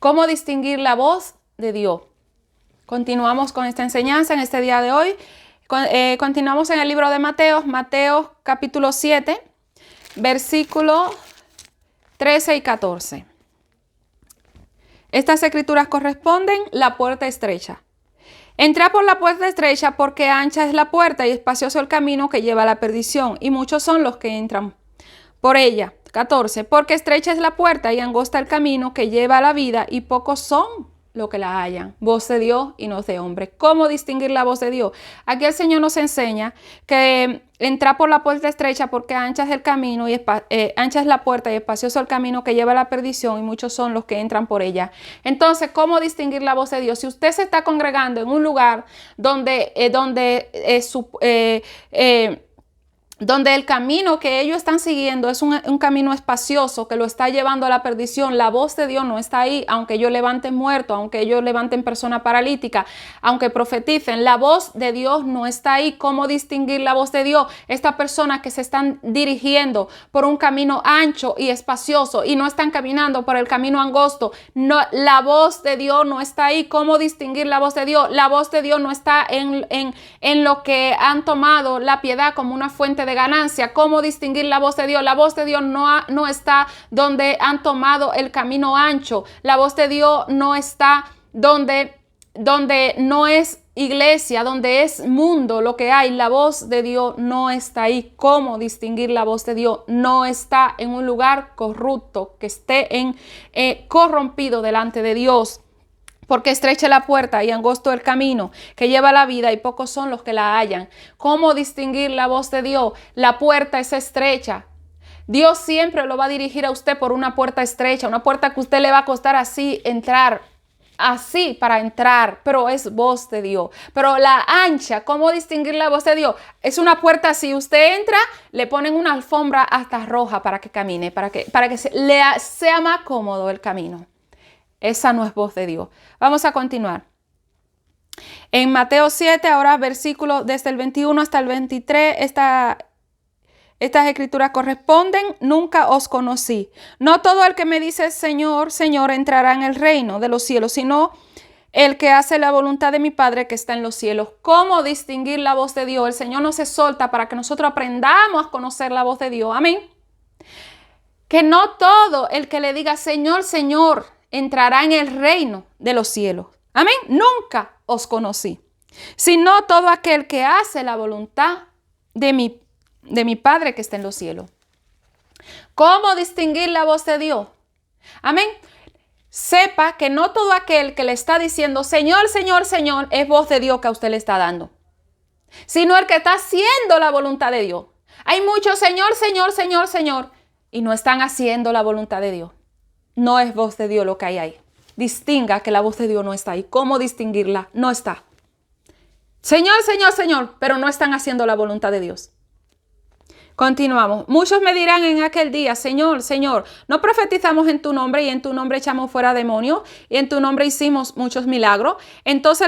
¿Cómo distinguir la voz de Dios? Continuamos con esta enseñanza en este día de hoy. Continuamos en el libro de Mateo, Mateo capítulo 7, versículos 13 y 14. Estas escrituras corresponden la puerta estrecha. Entrad por la puerta estrecha, porque ancha es la puerta y espacioso el camino que lleva a la perdición, y muchos son los que entran por ella. 14. Porque estrecha es la puerta y angosta el camino que lleva a la vida, y pocos son los que la hallan. Voz de Dios y no de hombre. ¿Cómo distinguir la voz de Dios? Aquí el Señor nos enseña que entra por la puerta estrecha, porque ancha es el camino y ancha es la puerta y espacioso el camino que lleva a la perdición, y muchos son los que entran por ella. Entonces, ¿cómo distinguir la voz de Dios? Si usted se está congregando en un lugar donde el camino que ellos están siguiendo es un camino espacioso que lo está llevando a la perdición, la voz de Dios no está ahí, aunque ellos levanten muertos, aunque ellos levanten personas paralíticas, aunque profeticen, la voz de Dios no está ahí. ¿Cómo distinguir la voz de Dios? Estas personas que se están dirigiendo por un camino ancho y espacioso y no están caminando por el camino angosto, no, la voz de Dios no está ahí. ¿Cómo distinguir la voz de Dios? La voz de Dios no está en lo que han tomado la piedad como una fuente de ganancia. ¿Cómo distinguir la voz de Dios? La voz de Dios no está donde han tomado el camino ancho. La voz de Dios no está donde no es iglesia, donde es mundo lo que hay. La voz de Dios no está ahí. ¿Cómo distinguir la voz de Dios? No está en un lugar corrupto, que esté corrompido delante de Dios. Porque estrecha la puerta y angosto el camino que lleva a la vida, y pocos son los que la hallan. ¿Cómo distinguir la voz de Dios? La puerta es estrecha. Dios siempre lo va a dirigir a usted por una puerta estrecha, una puerta que a usted le va a costar así entrar, así para entrar, pero es voz de Dios. Pero la ancha, ¿cómo distinguir la voz de Dios? Es una puerta así, usted entra, le ponen una alfombra hasta roja para que camine, para que sea más cómodo el camino. Esa no es voz de Dios. Vamos a continuar. En Mateo 7, ahora versículos desde el 21 hasta el 23, estas escrituras corresponden. Nunca os conocí. No todo el que me dice Señor, Señor entrará en el reino de los cielos, sino el que hace la voluntad de mi Padre que está en los cielos. ¿Cómo distinguir la voz de Dios? El Señor nos exhorta para que nosotros aprendamos a conocer la voz de Dios. Amén. Que no todo el que le diga Señor, Señor entrará en el reino de los cielos. Amén. Nunca os conocí, sino todo aquel que hace la voluntad de mi Padre que está en los cielos. ¿Cómo distinguir la voz de Dios? Amén. Sepa que no todo aquel que le está diciendo Señor, Señor, Señor es voz de Dios que a usted le está dando, sino el que está haciendo la voluntad de Dios. Hay muchos Señor, Señor, Señor, Señor y no están haciendo la voluntad de Dios. No es voz de Dios lo que hay ahí. Distinga que la voz de Dios no está ahí. ¿Cómo distinguirla? No está. Señor, Señor, Señor, pero no están haciendo la voluntad de Dios. Continuamos. Muchos me dirán en aquel día, Señor, Señor, ¿no profetizamos en tu nombre y en tu nombre echamos fuera demonios y en tu nombre hicimos muchos milagros? Entonces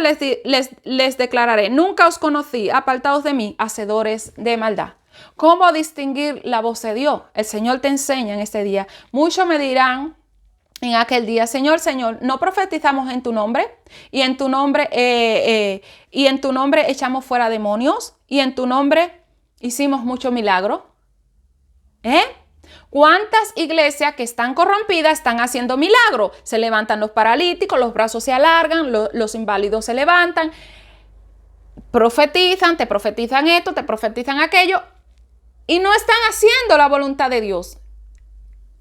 les declararé, nunca os conocí, apartaos de mí, hacedores de maldad. ¿Cómo distinguir la voz de Dios? El Señor te enseña en este día. Muchos me dirán en aquel día, Señor, Señor, ¿no profetizamos en tu nombre? Y en tu nombre echamos fuera demonios y en tu nombre hicimos muchos milagros. ¿Cuántas iglesias que están corrompidas están haciendo milagros? Se levantan los paralíticos, los brazos se alargan, los inválidos se levantan, profetizan, te profetizan esto, te profetizan aquello y no están haciendo la voluntad de Dios.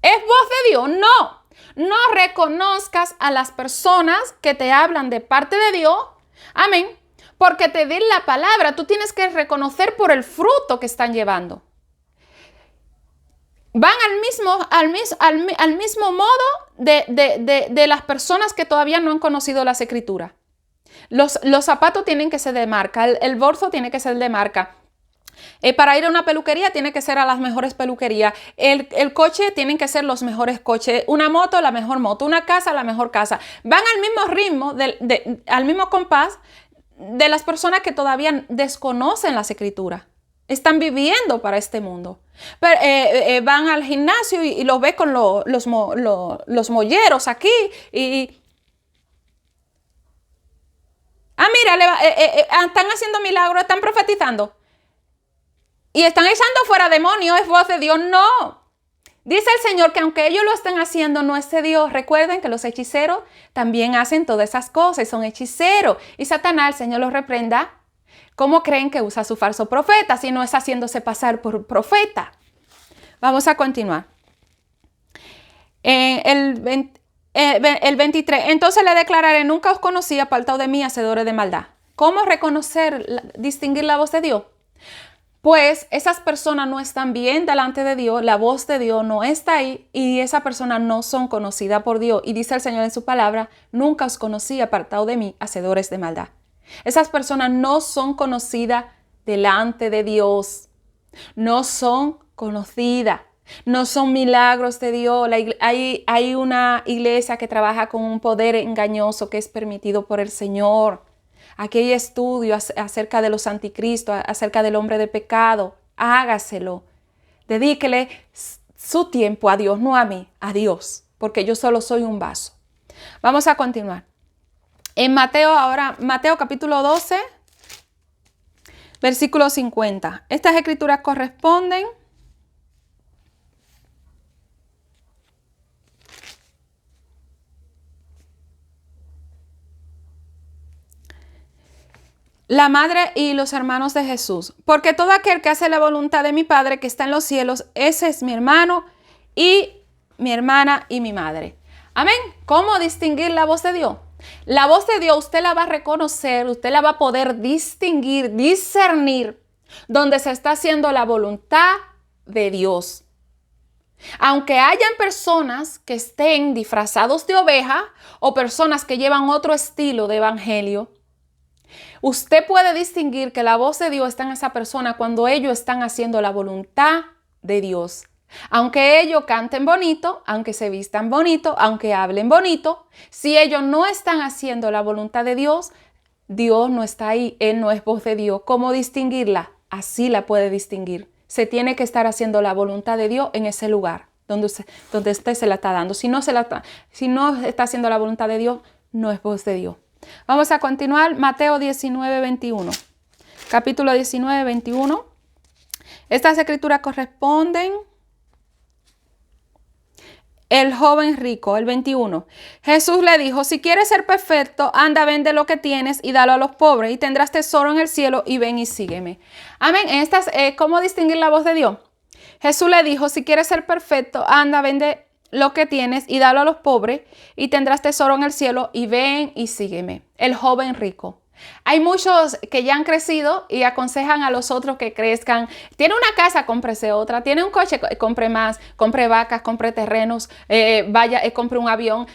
¿Es voz de Dios? No. No reconozcas a las personas que te hablan de parte de Dios. Amén. Porque te den la palabra. Tú tienes que reconocer por el fruto que están llevando. Van al mismo modo de las personas que todavía no han conocido las escrituras. Los zapatos tienen que ser de marca. El bolso tiene que ser de marca. Para ir a una peluquería tiene que ser a las mejores peluquerías. El coche tienen que ser los mejores coches. Una moto, la mejor moto. Una casa, la mejor casa. Van al mismo ritmo, al mismo compás de las personas que todavía desconocen las escrituras. Están viviendo para este mundo. Pero, van al gimnasio y los ve con los molleros aquí y Ah, mira, están haciendo milagros, están profetizando. Y están echando fuera demonios, es voz de Dios. No. Dice el Señor que aunque ellos lo estén haciendo, no es de Dios. Recuerden que los hechiceros también hacen todas esas cosas, son hechiceros. Y Satanás, el Señor los reprenda. ¿Cómo creen que usa su falso profeta si no es haciéndose pasar por profeta? Vamos a continuar. El 23. Entonces le declararé, nunca os conocí, apartado de mí, hacedores de maldad. ¿Cómo reconocer, distinguir la voz de Dios? Pues esas personas no están bien delante de Dios, la voz de Dios no está ahí y esas personas no son conocidas por Dios. Y dice el Señor en su palabra, nunca os conocí, apartado de mí, hacedores de maldad. Esas personas no son conocidas delante de Dios, no son conocidas, no son milagros de Dios. Hay una iglesia que trabaja con un poder engañoso que es permitido por el Señor. Aquí hay estudios acerca de los anticristos, acerca del hombre de pecado. Hágaselo. Dedíquele su tiempo a Dios, no a mí, a Dios, porque yo solo soy un vaso. Vamos a continuar. En Mateo capítulo 12, versículo 50. Estas escrituras corresponden la madre y los hermanos de Jesús. Porque todo aquel que hace la voluntad de mi Padre que está en los cielos, ese es mi hermano y mi hermana y mi madre. Amén. ¿Cómo distinguir la voz de Dios? La voz de Dios usted la va a reconocer, usted la va a poder distinguir, discernir, donde se está haciendo la voluntad de Dios. Aunque hayan personas que estén disfrazados de oveja o personas que llevan otro estilo de evangelio, usted puede distinguir que la voz de Dios está en esa persona cuando ellos están haciendo la voluntad de Dios. Aunque ellos canten bonito, aunque se vistan bonito, aunque hablen bonito, si ellos no están haciendo la voluntad de Dios, Dios no está ahí, Él no es voz de Dios. ¿Cómo distinguirla? Así la puede distinguir. Se tiene que estar haciendo la voluntad de Dios en ese lugar donde usted se la está dando. Si no está haciendo la voluntad de Dios, no es voz de Dios. Vamos a continuar. Mateo 19, 21. Capítulo 19, 21. Estas escrituras corresponden. El joven rico, el 21. Jesús le dijo, si quieres ser perfecto, anda, vende lo que tienes y dalo a los pobres y tendrás tesoro en el cielo y ven y sígueme. Amén. ¿Cómo distinguir la voz de Dios? Jesús le dijo, si quieres ser perfecto, anda, vende lo que tienes y dalo a los pobres y tendrás tesoro en el cielo y ven y sígueme. El joven rico. Hay muchos que ya han crecido y aconsejan a los otros que crezcan. Tiene una casa, cómprese otra. Tiene un coche, compre más. Compre vacas, compre terrenos. Compre un avión.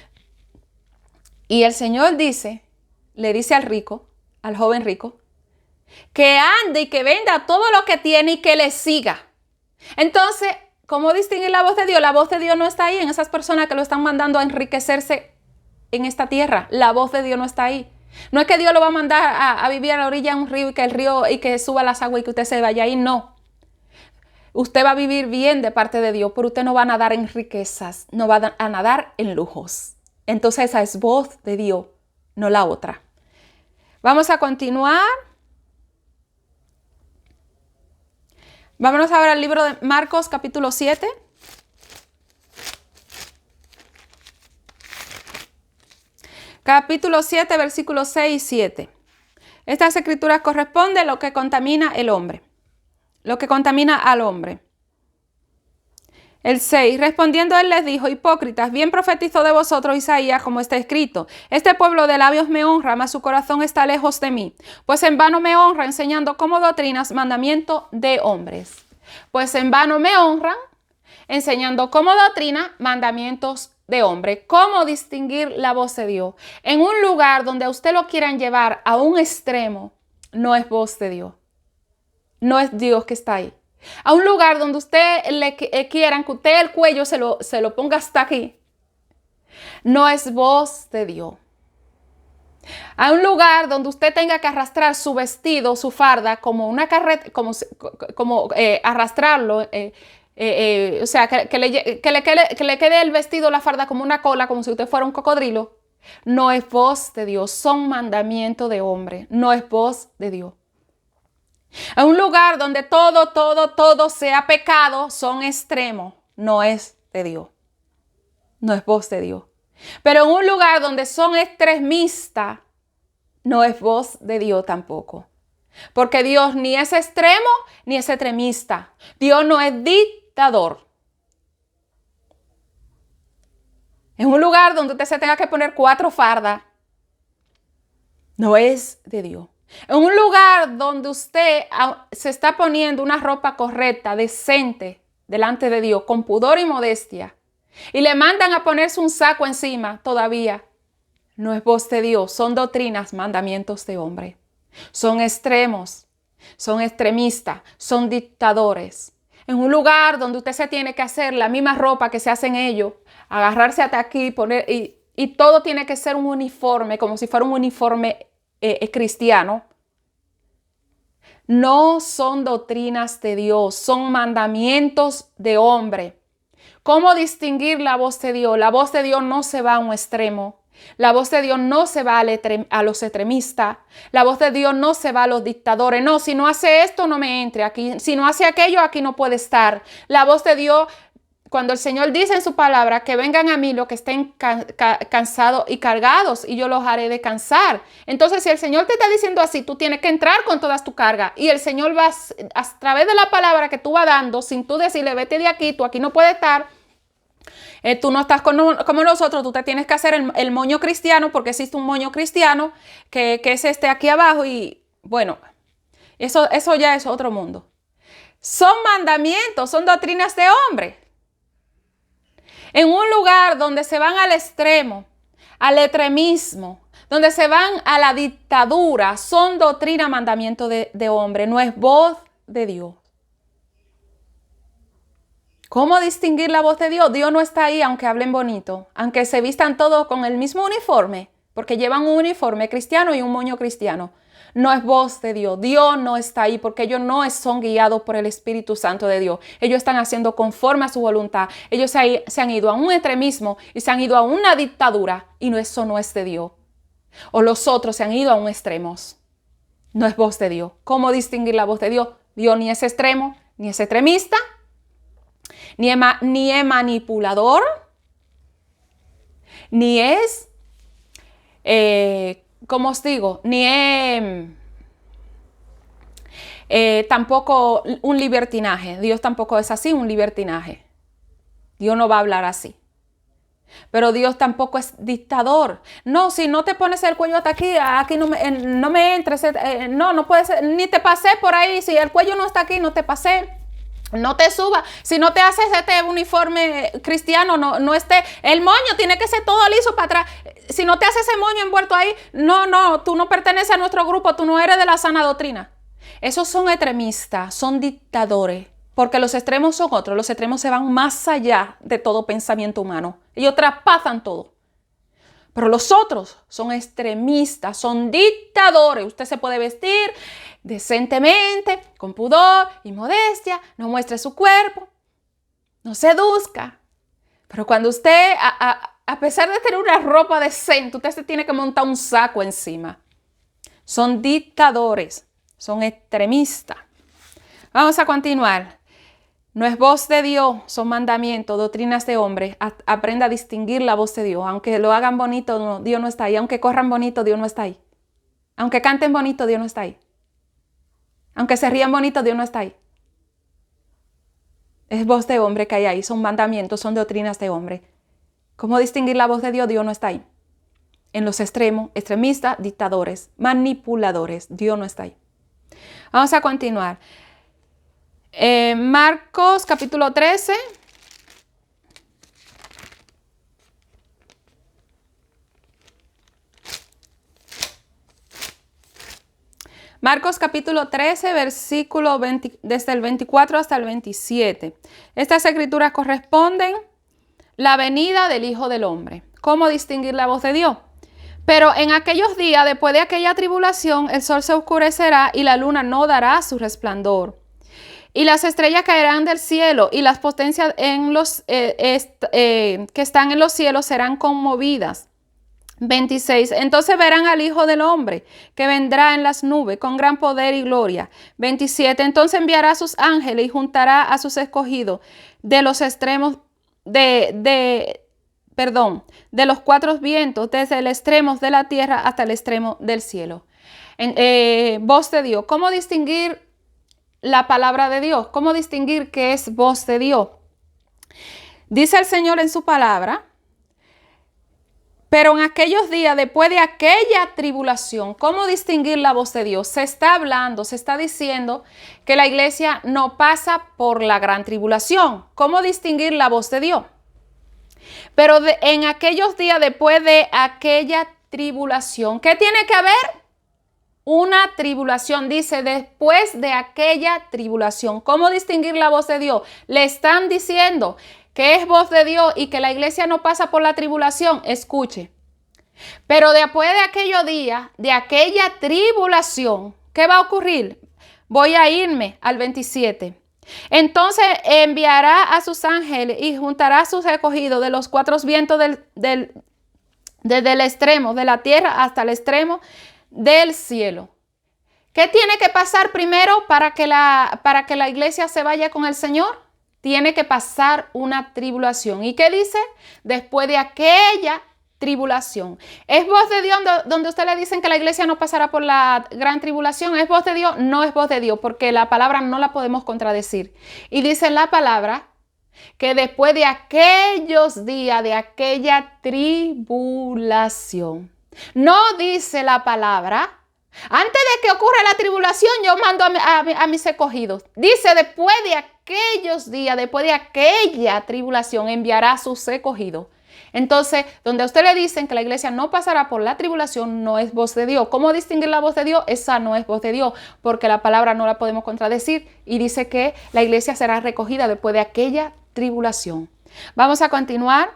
Y el Señor le dice al rico, al joven rico, que ande y que venda todo lo que tiene y que le siga. Entonces, ¿cómo distinguir la voz de Dios? La voz de Dios no está ahí en esas personas que lo están mandando a enriquecerse en esta tierra. La voz de Dios no está ahí. No es que Dios lo va a mandar a vivir a la orilla de un río y que suba las aguas y que usted se vaya ahí. No. Usted va a vivir bien de parte de Dios, pero usted no va a nadar en riquezas, no va a nadar en lujos. Entonces esa es voz de Dios, no la otra. Vamos a continuar. Vámonos ahora al libro de Marcos, capítulo 7. Capítulo 7, versículos 6 y 7. Estas escrituras corresponden a lo que contamina el hombre. Lo que contamina al hombre. El 6. Respondiendo él les dijo, hipócritas, bien profetizó de vosotros Isaías como está escrito. Este pueblo de labios me honra, mas su corazón está lejos de mí. Pues en vano me honra enseñando como doctrinas mandamiento de hombres. Pues en vano me honran enseñando como doctrina mandamientos de hombre. ¿Cómo distinguir la voz de Dios? En un lugar donde a usted lo quieran llevar a un extremo, no es voz de Dios. No es Dios que está ahí. A un lugar donde usted quieran que usted el cuello se lo ponga hasta aquí, no es voz de Dios. A un lugar donde usted tenga que arrastrar su vestido, su farda, como una carreta, arrastrarlo, o sea, que le quede el vestido, la farda como una cola, como si usted fuera un cocodrilo. No es voz de Dios, son mandamientos de hombre, no es voz de Dios. En un lugar donde todo sea pecado, son extremos, no es de Dios, no es voz de Dios. Pero en un lugar donde son extremistas, no es voz de Dios tampoco. Porque Dios ni es extremo ni es extremista. Dios no es dictador. En un lugar donde usted se tenga que poner 4 fardas, no es de Dios. En un lugar donde usted se está poniendo una ropa correcta, decente, delante de Dios, con pudor y modestia, y le mandan a ponerse un saco encima todavía, no es voz de Dios, son doctrinas, mandamientos de hombre. Son extremos, son extremistas, son dictadores. En un lugar donde usted se tiene que hacer la misma ropa que se hacen ellos, agarrarse hasta aquí, poner, y todo tiene que ser un uniforme, como si fuera un uniforme cristiano. No son doctrinas de Dios, son mandamientos de hombre. ¿Cómo distinguir la voz de Dios? La voz de Dios no se va a un extremo. La voz de Dios no se va a los extremistas. La voz de Dios no se va a los dictadores. No, si no hace esto, no me entre aquí. Si no hace aquello, aquí no puede estar. La voz de Dios, cuando el Señor dice en su palabra que vengan a mí los que estén cansados y cargados y yo los haré descansar. Entonces, si el Señor te está diciendo así, tú tienes que entrar con todas tus cargas. Y el Señor va a través de la palabra que tú vas dando, sin tú decirle, vete de aquí, tú aquí no puedes estar. Tú no estás como nosotros, tú te tienes que hacer el moño cristiano, porque existe un moño cristiano que es este aquí abajo, y bueno, eso ya es otro mundo. Son mandamientos, son doctrinas de hombre. En un lugar donde se van al extremo, al extremismo, donde se van a la dictadura, son doctrina, mandamiento de hombre, no es voz de Dios. ¿Cómo distinguir la voz de Dios? Dios no está ahí aunque hablen bonito, aunque se vistan todos con el mismo uniforme, porque llevan un uniforme cristiano y un moño cristiano. No es voz de Dios. Dios no está ahí porque ellos no son guiados por el Espíritu Santo de Dios. Ellos están haciendo conforme a su voluntad. Ellos se han ido a un extremismo y se han ido a una dictadura y eso no es de Dios. O los otros se han ido a un extremo. No es voz de Dios. ¿Cómo distinguir la voz de Dios? Dios ni es extremo, ni es extremista, ni es manipulador, ni es, como os digo, ni es tampoco un libertinaje. Dios tampoco es así, un libertinaje. Dios no va a hablar así. Pero Dios tampoco es dictador. No, si no te pones el cuello hasta aquí no me entres. No puede ser, ni te pasé por ahí. Si el cuello no está aquí, no te pasé. No te subas. Si no te haces este uniforme cristiano, no esté. El moño tiene que ser todo liso para atrás. Si no te haces ese moño envuelto ahí, no, tú no perteneces a nuestro grupo, tú no eres de la sana doctrina. Esos son extremistas, son dictadores. Porque los extremos son otros. Los extremos se van más allá de todo pensamiento humano. Ellos traspasan todo. Pero los otros son extremistas, son dictadores. Usted se puede vestir decentemente, con pudor y modestia, no muestre su cuerpo, no seduzca. Pero cuando usted, a pesar de tener una ropa decente, usted se tiene que montar un saco encima. Son dictadores, son extremistas. Vamos a continuar. No es voz de Dios, son mandamientos, doctrinas de hombre. Aprenda a distinguir la voz de Dios. Aunque lo hagan bonito, no, Dios no está ahí. Aunque corran bonito, Dios no está ahí. Aunque canten bonito, Dios no está ahí. Aunque se rían bonito, Dios no está ahí. Es voz de hombre que hay ahí. Son mandamientos, son doctrinas de hombre. ¿Cómo distinguir la voz de Dios? Dios no está ahí. En los extremos, extremistas, dictadores, manipuladores, Dios no está ahí. Vamos a continuar. Marcos capítulo 13. Marcos capítulo 13, versículo 20, desde el 24 hasta el 27. Estas escrituras corresponden la venida del Hijo del Hombre. ¿Cómo distinguir la voz de Dios? Pero en aquellos días, después de aquella tribulación, el sol se oscurecerá y la luna no dará su resplandor. Y las estrellas caerán del cielo y las potencias que están en los cielos serán conmovidas. 26. Entonces verán al Hijo del Hombre, que vendrá en las nubes con gran poder y gloria. 27. Entonces enviará a sus ángeles y juntará a sus escogidos de los extremos de los cuatro vientos, desde el extremo de la tierra hasta el extremo del cielo. Voz de Dios. ¿Cómo distinguir la palabra de Dios? ¿Cómo distinguir qué es voz de Dios? Dice el Señor en su palabra: pero en aquellos días, después de aquella tribulación, ¿cómo distinguir la voz de Dios? Se está hablando, se está diciendo que la iglesia no pasa por la gran tribulación. ¿Cómo distinguir la voz de Dios? Pero en aquellos días, después de aquella tribulación, ¿qué tiene que haber? Una tribulación, dice, después de aquella tribulación. ¿Cómo distinguir la voz de Dios? Le están diciendo que es voz de Dios y que la iglesia no pasa por la tribulación. Escuche. Pero después de aquellos días, de aquella tribulación, ¿qué va a ocurrir? Voy a irme al 27. Entonces enviará a sus ángeles y juntará a sus escogidos de los cuatro vientos desde el extremo de la tierra hasta el extremo del cielo. ¿Qué tiene que pasar primero para que la iglesia se vaya con el Señor? Tiene que pasar una tribulación. ¿Y qué dice? Después de aquella tribulación. ¿Es voz de Dios donde usted le dicen que la iglesia no pasará por la gran tribulación? ¿Es voz de Dios? No es voz de Dios, porque la palabra no la podemos contradecir. Y dice la palabra que después de aquellos días, de aquella tribulación. No dice la palabra: antes de que ocurra la tribulación, yo mando a mis escogidos. Dice, después de aquellos días, después de aquella tribulación, enviará a sus escogidos. Entonces, donde a usted le dicen que la iglesia no pasará por la tribulación, no es voz de Dios. ¿Cómo distinguir la voz de Dios? Esa no es voz de Dios, porque la palabra no la podemos contradecir. Y dice que la iglesia será recogida después de aquella tribulación. Vamos a continuar.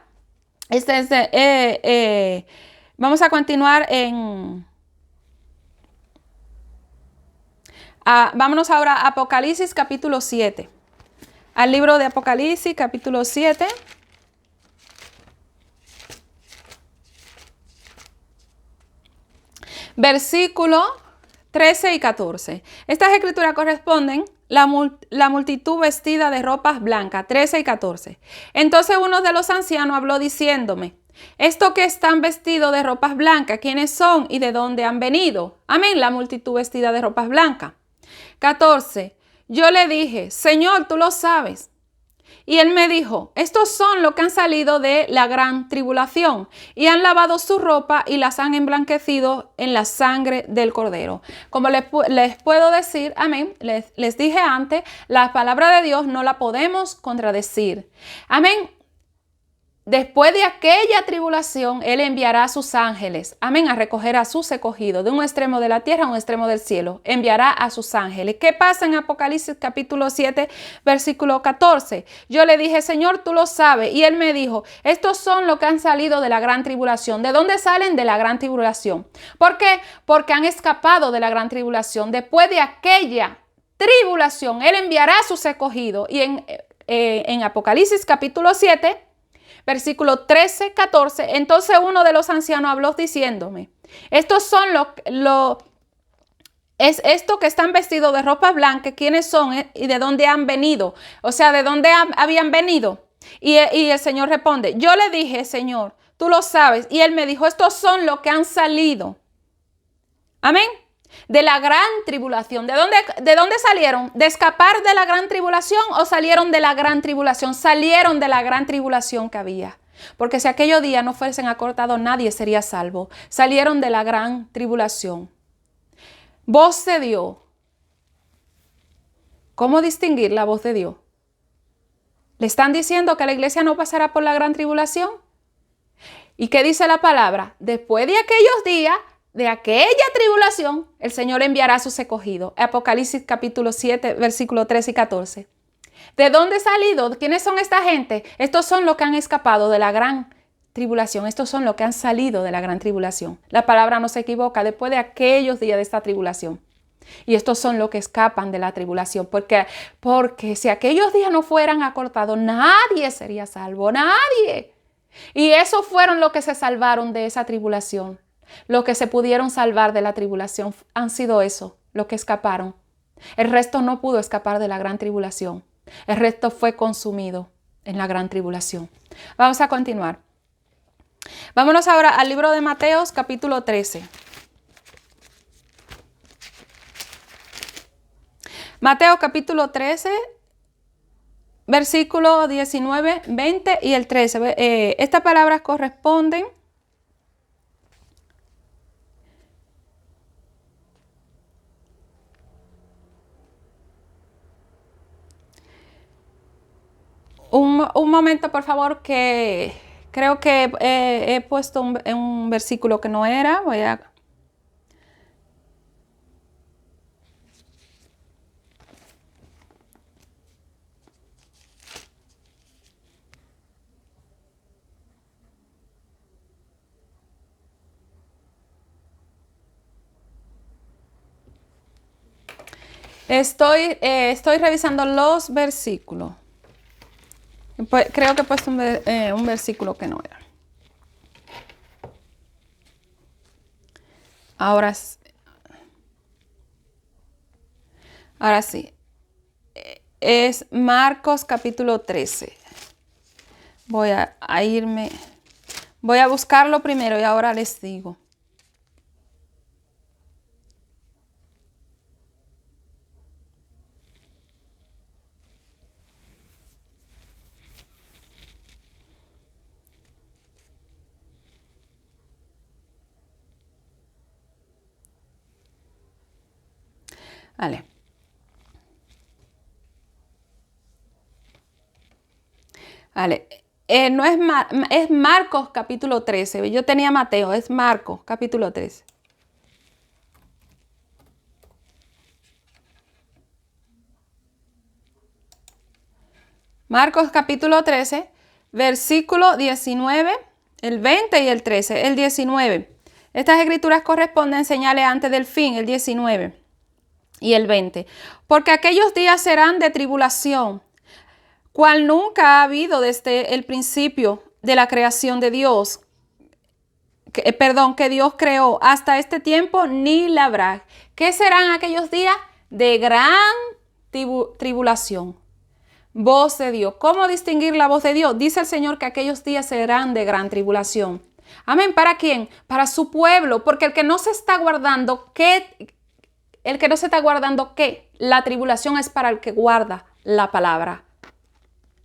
Vamos a continuar en... vámonos ahora a Apocalipsis capítulo 7. Al libro de Apocalipsis capítulo 7. Versículo 13 y 14. Estas escrituras corresponden la multitud vestida de ropas blancas, 13 y 14. Entonces uno de los ancianos habló diciéndome: estos que están vestidos de ropas blancas, ¿quiénes son y de dónde han venido? Amén, la multitud vestida de ropas blancas. 14. Yo le dije: Señor, tú lo sabes. Y él me dijo: estos son los que han salido de la gran tribulación y han lavado su ropa y las han emblanquecido en la sangre del Cordero. Como les puedo decir, amén, les dije antes, la palabra de Dios no la podemos contradecir. Amén. Después de aquella tribulación, Él enviará a sus ángeles, amén, a recoger a sus escogidos de un extremo de la tierra a un extremo del cielo. Enviará a sus ángeles. ¿Qué pasa en Apocalipsis capítulo 7, versículo 14? Yo le dije: Señor, tú lo sabes. Y Él me dijo: estos son los que han salido de la gran tribulación. ¿De dónde salen? De la gran tribulación. ¿Por qué? Porque han escapado de la gran tribulación. Después de aquella tribulación, Él enviará a sus escogidos. Y en Apocalipsis capítulo 7, versículo 13, 14, entonces uno de los ancianos habló diciéndome: estos son estos que están vestidos de ropa blanca, ¿quiénes son y de dónde han venido? O sea, ¿de dónde habían venido? Y el Señor responde: yo le dije: Señor, tú lo sabes. Y Él me dijo: estos son los que han salido. Amén. De la gran tribulación. ¿De dónde salieron? ¿De escapar de la gran tribulación o salieron de la gran tribulación? Salieron de la gran tribulación que había. Porque si aquellos días no fuesen acortados, nadie sería salvo. Salieron de la gran tribulación. Voz de Dios. ¿Cómo distinguir la voz de Dios? ¿Le están diciendo que la iglesia no pasará por la gran tribulación? ¿Y qué dice la palabra? Después de aquellos días, de aquella tribulación, el Señor enviará a sus escogidos. Apocalipsis capítulo 7, versículos 13 y 14. ¿De dónde ha salido? ¿Quiénes son esta gente? Estos son los que han escapado de la gran tribulación. Estos son los que han salido de la gran tribulación. La palabra no se equivoca. Después de aquellos días de esta tribulación. Y estos son los que escapan de la tribulación. Porque si aquellos días no fueran acortados, nadie sería salvo. Nadie. Y esos fueron los que se salvaron de esa tribulación. Los que se pudieron salvar de la tribulación han sido esos, los que escaparon. El resto no pudo escapar de la gran tribulación. El resto fue consumido en la gran tribulación. Vamos a continuar. Vámonos ahora al libro de Mateos, capítulo 13. Mateo, capítulo 13, versículo 19, 20 y el 13. Estas palabras corresponden un momento, por favor, que creo que he puesto un versículo que no era. Estoy revisando los versículos. Pues, creo que he puesto un versículo que no era. Ahora sí. Es Marcos capítulo 13. Voy a buscarlo primero y ahora les digo. Vale. Vale. No es, es Marcos capítulo 13. Yo tenía Mateo, es Marcos capítulo 13. Marcos capítulo 13, versículo 19, el 20 y el 13. El 19. Estas escrituras corresponden señales antes del fin, el 19 y el 20. Porque aquellos días serán de tribulación, cual nunca ha habido desde el principio de la creación de Dios. Que Dios creó hasta este tiempo, ni la habrá. ¿Qué serán aquellos días? De gran tribulación. Voz de Dios. ¿Cómo distinguir la voz de Dios? Dice el Señor que aquellos días serán de gran tribulación. Amén. ¿Para quién? Para su pueblo. Porque el que no se está guardando, ¿qué? La tribulación es para el que guarda la palabra.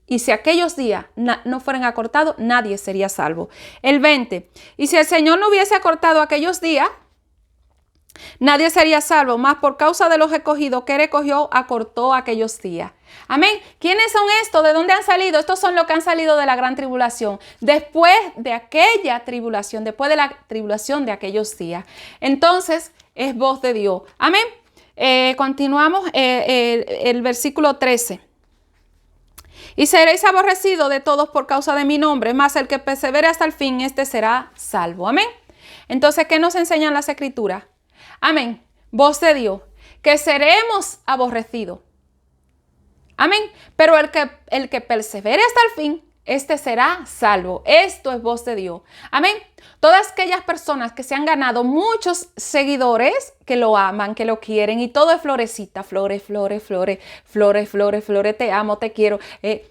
Y si aquellos días no fueran acortados, nadie sería salvo. El 20. Y si el Señor no hubiese acortado aquellos días, nadie sería salvo. Más por causa de los escogidos que Él escogió, acortó aquellos días. Amén. ¿Quiénes son estos? ¿De dónde han salido? Estos son los que han salido de la gran tribulación. Después de aquella tribulación, después de la tribulación de aquellos días. Entonces, es voz de Dios. Amén. Continuamos el versículo 13. Y seréis aborrecidos de todos por causa de mi nombre, mas el que persevere hasta el fin, este será salvo. Amén. Entonces, ¿qué nos enseñan las escrituras? Amén. Voz de Dios, que seremos aborrecidos. Amén. Pero el que persevere hasta el fin, este será salvo. Esto es voz de Dios. Amén. Todas aquellas personas que se han ganado muchos seguidores que lo aman, que lo quieren, y todo es florecita, flores, flores, flores, flores, flores, flores, te amo, te quiero, ay,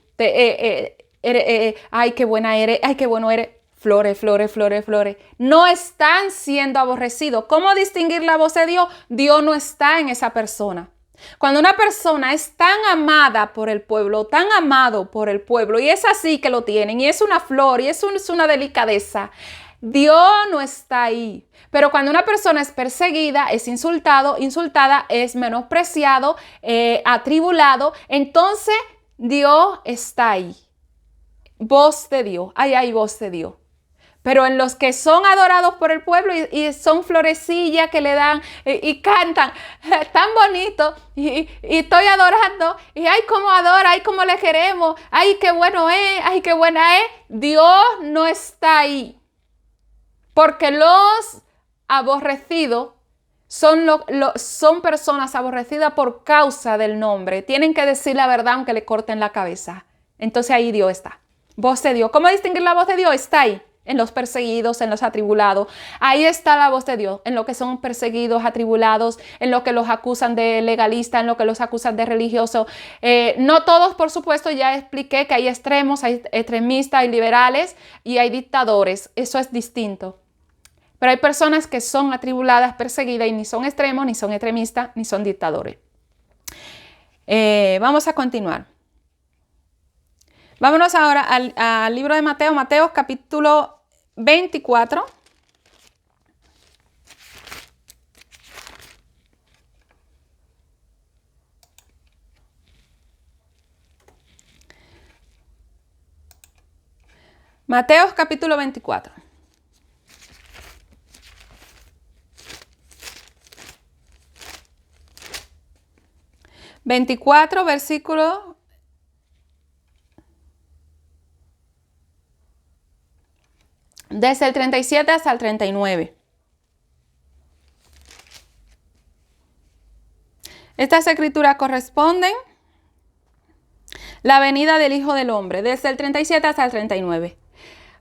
qué buena eres, ay, qué bueno eres. Flores, flores, flores, flores. No están siendo aborrecidos. ¿Cómo distinguir la voz de Dios? Dios no está en esa persona. Cuando una persona es tan amada por el pueblo, tan amado por el pueblo, y es así que lo tienen, y es una flor, y es una delicadeza, Dios no está ahí. Pero cuando una persona es perseguida, es insultada, es menospreciado, atribulado, entonces Dios está ahí. Voz de Dios, ahí hay voz de Dios. Pero en los que son adorados por el pueblo y son florecillas que le dan y cantan tan bonito y estoy adorando y ay cómo adora, ay cómo le queremos, ay qué bueno es, ay qué buena es. Dios no está ahí. Porque los aborrecidos son personas aborrecidas por causa del nombre. Tienen que decir la verdad aunque le corten la cabeza. Entonces ahí Dios está. Voz de Dios. ¿Cómo distinguir la voz de Dios? Está ahí, en los perseguidos, en los atribulados. Ahí está la voz de Dios, en lo que son perseguidos, atribulados, en lo que los acusan de legalista, en lo que los acusan de religioso. No todos, por supuesto, ya expliqué que hay extremos, hay extremistas, hay liberales y hay dictadores. Eso es distinto. Pero hay personas que son atribuladas, perseguidas y ni son extremos, ni son extremistas, ni son dictadores. Vamos a continuar. Vámonos ahora al libro de Mateo, Mateo capítulo 24. Mateo capítulo 24. Versículo desde el 37 hasta el 39. Estas escrituras corresponden la venida del Hijo del Hombre, desde el 37 hasta el 39.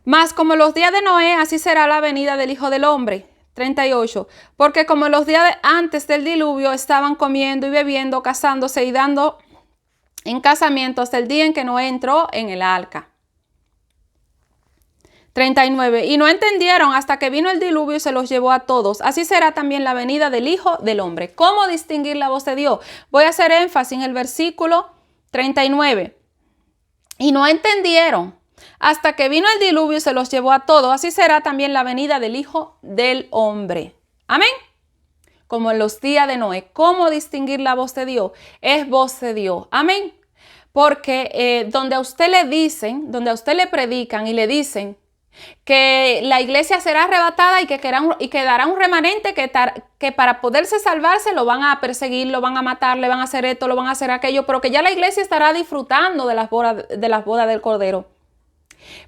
Mas como los días de Noé, así será la venida del Hijo del Hombre. 38. Porque como los días antes del diluvio estaban comiendo y bebiendo, casándose y dando en casamiento hasta el día en que Noé entró en el arca. 39. Y no entendieron hasta que vino el diluvio y se los llevó a todos. Así será también la venida del Hijo del Hombre. ¿Cómo distinguir la voz de Dios? Voy a hacer énfasis en el versículo 39. Y no entendieron hasta que vino el diluvio y se los llevó a todos. Así será también la venida del Hijo del Hombre. Amén. Como en los días de Noé. ¿Cómo distinguir la voz de Dios? Es voz de Dios. Amén. Porque donde a usted le dicen, donde a usted le predican y le dicen que la iglesia será arrebatada y quedará un remanente que para poderse salvarse lo van a perseguir, lo van a matar, le van a hacer esto, lo van a hacer aquello, pero que ya la iglesia estará disfrutando de las bodas del Cordero.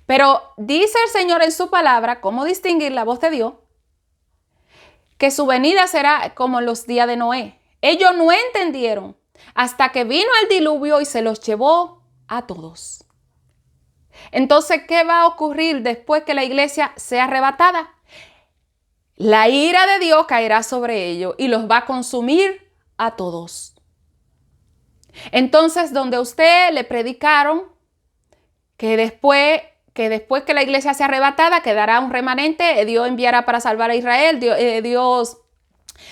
Pero dice el Señor en su palabra, ¿cómo distinguir la voz de Dios? Que su venida será como en los días de Noé. Ellos no entendieron hasta que vino el diluvio y se los llevó a todos. Entonces, ¿qué va a ocurrir después que la iglesia sea arrebatada? La ira de Dios caerá sobre ellos y los va a consumir a todos. Entonces, donde a usted le predicaron que después que la iglesia sea arrebatada quedará un remanente, Dios enviará para salvar a Israel, Dios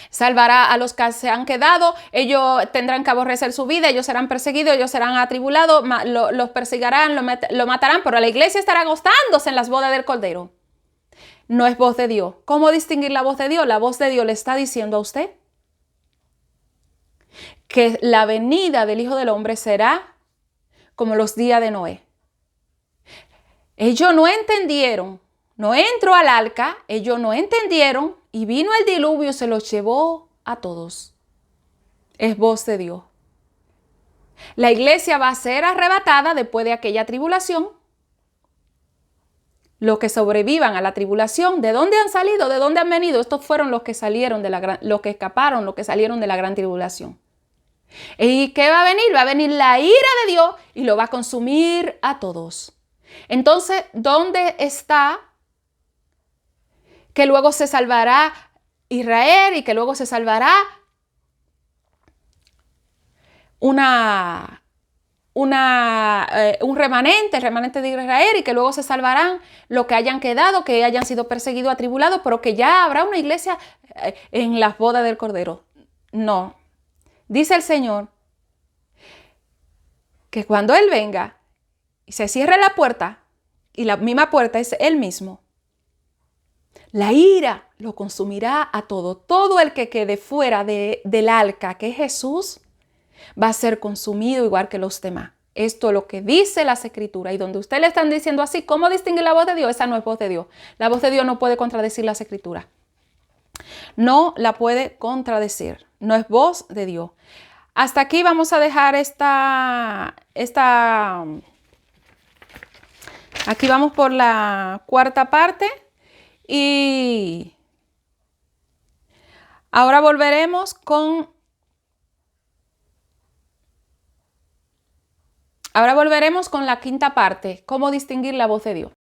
salvará a los que se han quedado, ellos tendrán que aborrecer su vida, ellos serán perseguidos, ellos serán atribulados, los perseguirán, lo matarán, pero la iglesia estará gozándose en las bodas del Cordero. No es voz de Dios. ¿Cómo distinguir la voz de Dios? La voz de Dios le está diciendo a usted que la venida del Hijo del Hombre será como los días de Noé. Ellos no entendieron, no entró al arca, ellos no entendieron y vino el diluvio y se los llevó a todos. Es voz de Dios. La iglesia va a ser arrebatada después de aquella tribulación. Los que sobrevivan a la tribulación, ¿de dónde han salido? ¿De dónde han venido? Estos fueron los que salieron los que escaparon, los que salieron de la gran tribulación. ¿Y qué va a venir? Va a venir la ira de Dios y lo va a consumir a todos. Entonces, ¿dónde está que luego se salvará Israel y que luego se salvará un remanente, el remanente de Israel, y que luego se salvarán los que hayan quedado, que hayan sido perseguidos, atribulados, pero que ya habrá una iglesia en las bodas del Cordero? No. Dice el Señor que cuando Él venga y se cierre la puerta, y la misma puerta es Él mismo, la ira lo consumirá a todo. Todo el que quede fuera del arca, que es Jesús, va a ser consumido igual que los demás. Esto es lo que dice las Escrituras. Y donde usted le están diciendo así, ¿cómo distingue la voz de Dios? Esa no es voz de Dios. La voz de Dios no puede contradecir las Escrituras. No la puede contradecir. No es voz de Dios. Hasta aquí vamos a dejar aquí vamos por la cuarta parte. Y ahora volveremos con Ahora volveremos con la quinta parte, cómo distinguir la voz de Dios.